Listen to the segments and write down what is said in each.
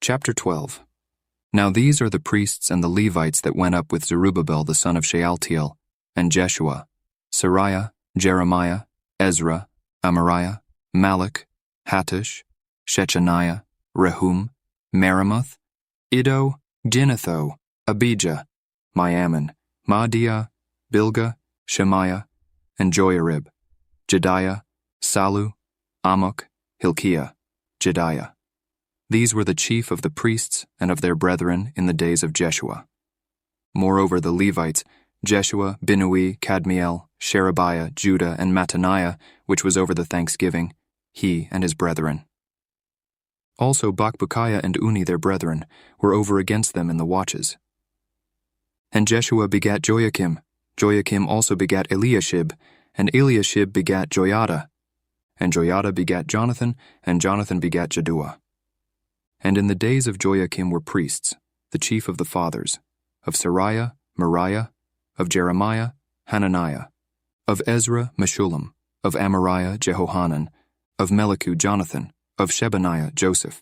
Chapter 12. Now these are the priests and the Levites that went up with Zerubbabel the son of Shealtiel, and Jeshua, Sariah, Jeremiah, Ezra, Amariah, Malach, Hattush, Shechaniah, Rehum, Meremoth, Iddo, Ginnetho, Abijah, Miamin, Maadiah, Bilgah, Shemaiah, and Joiarib, Jediah, Salu, Amok, Hilkiah, Jediah. These were the chief of the priests and of their brethren in the days of Jeshua. Moreover the Levites, Jeshua, Binnui, Kadmiel, Sherebiah, Judah, and Mattaniah, which was over the thanksgiving, he and his brethren. Also Bakbukiah and Uni their brethren were over against them in the watches. And Jeshua begat Joiakim, Joiakim also begat Eliashib, and Eliashib begat Joiada, and Joiada begat Jonathan, and Jonathan begat Jaddua. And in the days of Joiakim were priests, the chief of the fathers, of Sariah, Moriah, of Jeremiah, Hananiah, of Ezra, Meshullam, of Amariah, Jehohanan, of Melicu, Jonathan, of Shebaniah, Joseph,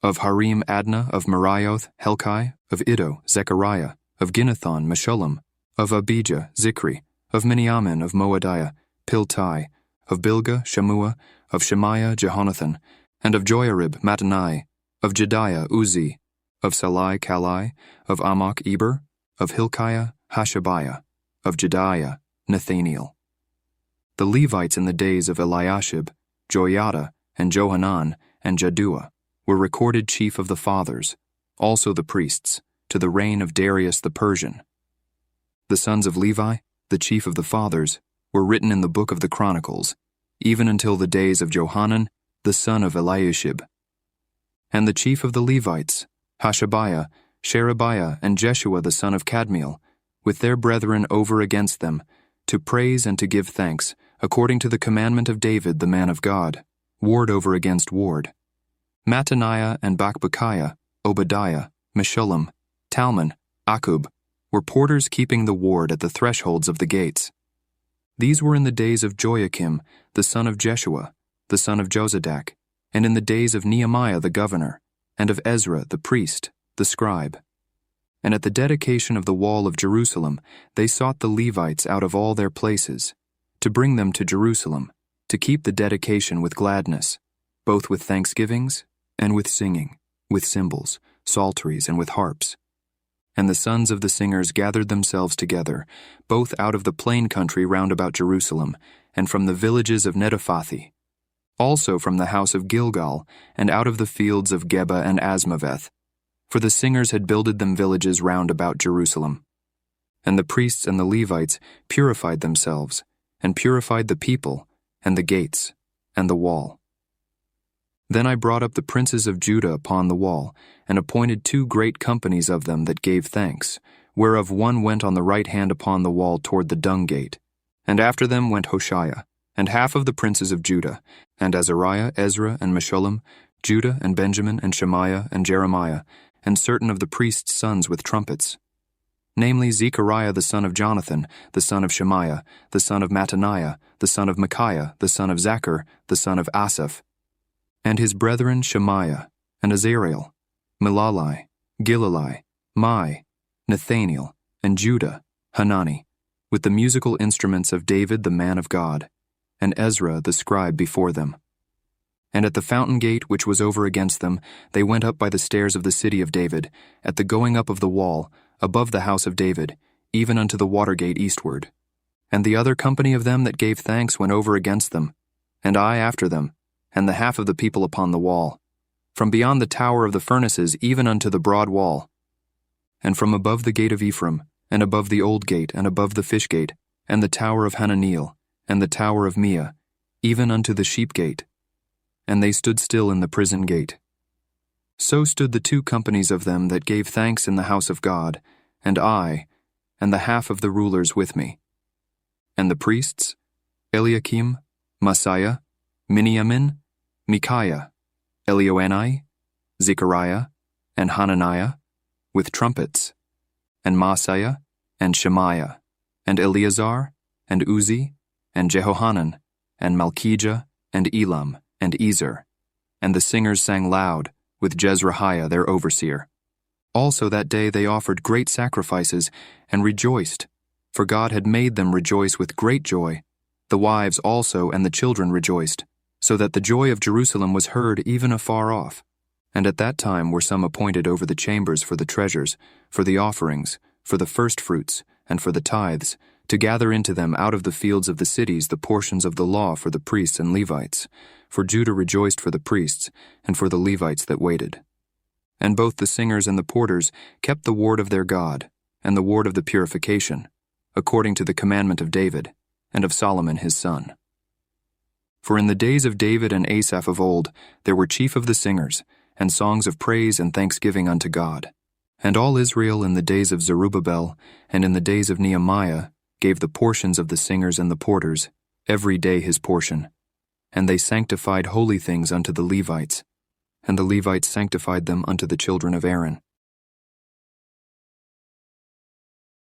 of Harim, Adnah, of Merioth, Helkai, of Iddo, Zechariah, of Ginnethon, Meshullam, of Abijah, Zikri, of Miniamin, of Moadiah, Piltai, of Bilgah, Shammua, of Shemaiah, Jehonathan, and of Joiarib, Mattaniah, of Jediah, Uzzi, of Salai, Kalai, of Amok, Eber, of Hilkiah, Hashabiah, of Jediah, Nathaniel. The Levites in the days of Eliashib, Joiada, and Johanan, and Jaddua were recorded chief of the fathers, also the priests, to the reign of Darius the Persian. The sons of Levi, the chief of the fathers, were written in the book of the Chronicles, even until the days of Johanan, the son of Eliashib. And the chief of the Levites, Hashabiah, Sherebiah, and Jeshua the son of Kadmiel, with their brethren over against them, to praise and to give thanks, according to the commandment of David the man of God, ward over against ward. Mattaniah and Bakbukiah, Obadiah, Meshullam, Talmon, Akub, were porters keeping the ward at the thresholds of the gates. These were in the days of Joiakim, the son of Jeshua, the son of Jozadak, and in the days of Nehemiah the governor, and of Ezra the priest, the scribe. And at the dedication of the wall of Jerusalem, they sought the Levites out of all their places, to bring them to Jerusalem, to keep the dedication with gladness, both with thanksgivings and with singing, with cymbals, psalteries, and with harps. And the sons of the singers gathered themselves together, both out of the plain country round about Jerusalem, and from the villages of Netophathi, also from the house of Gilgal, and out of the fields of Geba and Asmaveth, for the singers had builded them villages round about Jerusalem. And the priests and the Levites purified themselves, and purified the people, and the gates, and the wall. Then I brought up the princes of Judah upon the wall, and appointed 2 great companies of them that gave thanks, whereof one went on the right hand upon the wall toward the dung gate. And after them went Hoshea, and half of the princes of Judah, and Azariah, Ezra, and Meshullam, Judah, and Benjamin, and Shemaiah, and Jeremiah, and certain of the priests' sons with trumpets, namely Zechariah the son of Jonathan, the son of Shemaiah, the son of Mattaniah, the son of Micaiah, the son of Zachar, the son of Asaph, and his brethren Shemaiah, and Azareel, Milalai, Gilalai, Mai, Nathaniel, and Judah, Hanani, with the musical instruments of David the man of God, and Ezra the scribe before them. And at the fountain gate which was over against them, they went up by the stairs of the city of David, at the going up of the wall, above the house of David, even unto the water gate eastward. And the other company of them that gave thanks went over against them, and I after them, and the half of the people upon the wall, from beyond the tower of the furnaces even unto the broad wall, and from above the gate of Ephraim, and above the old gate, and above the fish gate, and the tower of Hananeel, and the tower of Mia, even unto the sheep gate. And they stood still in the prison gate. So stood the 2 companies of them that gave thanks in the house of God, and I, and the half of the rulers with me. And the priests, Eliakim, Messiah, Miniamin, Micaiah, Elioenai, Zechariah, and Hananiah, with trumpets, and Maaseiah, and Shemaiah, and Eleazar, and Uzzi, and Jehohanan, and Malchijah, and Elam, and Ezer. And the singers sang loud, with Jezreiah their overseer. Also that day they offered great sacrifices and rejoiced, for God had made them rejoice with great joy. The wives also and the children rejoiced, so that the joy of Jerusalem was heard even afar off. And at that time were some appointed over the chambers for the treasures, for the offerings, for the firstfruits, and for the tithes, to gather into them out of the fields of the cities the portions of the law for the priests and Levites. For Judah rejoiced for the priests, and for the Levites that waited. And both the singers and the porters kept the ward of their God, and the ward of the purification, according to the commandment of David, and of Solomon his son. For in the days of David and Asaph of old there were chief of the singers, and songs of praise and thanksgiving unto God. And all Israel in the days of Zerubbabel, and in the days of Nehemiah, gave the portions of the singers and the porters, every day his portion. And they sanctified holy things unto the Levites, and the Levites sanctified them unto the children of Aaron.